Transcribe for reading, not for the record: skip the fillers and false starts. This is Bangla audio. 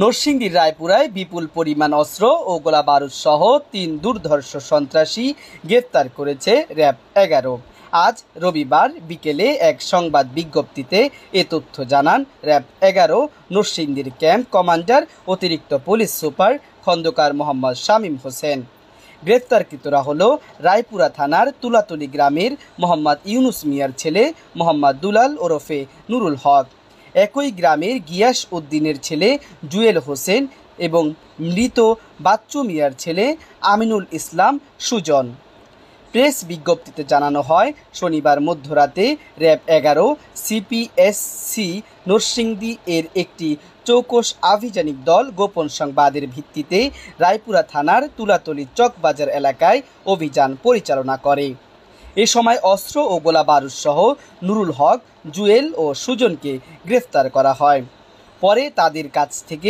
নরসিংদীর রায়পুরায় বিপুল পরিমাণ অস্ত্র ও গোলাবারুদ সহ ৩ দুর্ধর্ষ সন্ত্রাসী গ্রেফতার করেছে র্যাব ১১। আজ রবিবার বিকেলে এক সংবাদ বিজ্ঞপ্তিতে এ তথ্য জানান র্যাব ১১ নরসিংদীর ক্যাম্প কমান্ডার অতিরিক্ত পুলিশ সুপার খন্দকার মোহাম্মদ শামীম হোসেন। গ্রেফতারকৃতরা হল রায়পুরা থানার তুলাতলি গ্রামের মোহাম্মদ ইউনুস মিয়ার ছেলে মোহাম্মদ দুলাল ওরফে নুরুল হক, একই গ্রামের গিয়াস উদ্দিনের ছেলে জুয়েল হোসেন এবং মৃত বাচ্চু মিয়ার ছেলে আমিনুল ইসলাম সুজন। প্রেস বিজ্ঞপ্তিতে জানানো হয়, শনিবার মধ্যরাতে র্যাব ১১ সিপিএসসি নরসিংদী এর একটি চৌকস আভিযানিক দল গোপন সংবাদের ভিত্তিতে রায়পুরা থানার তুলাতলি চকবাজার এলাকায় অভিযান পরিচালনা করে। এ সময় অস্ত্র ও গোলাবারুদ সহ নুরুল হক, জুয়েল ও সুজনকে গ্রেফতার করা হয়। পরে তাদের কাছ থেকে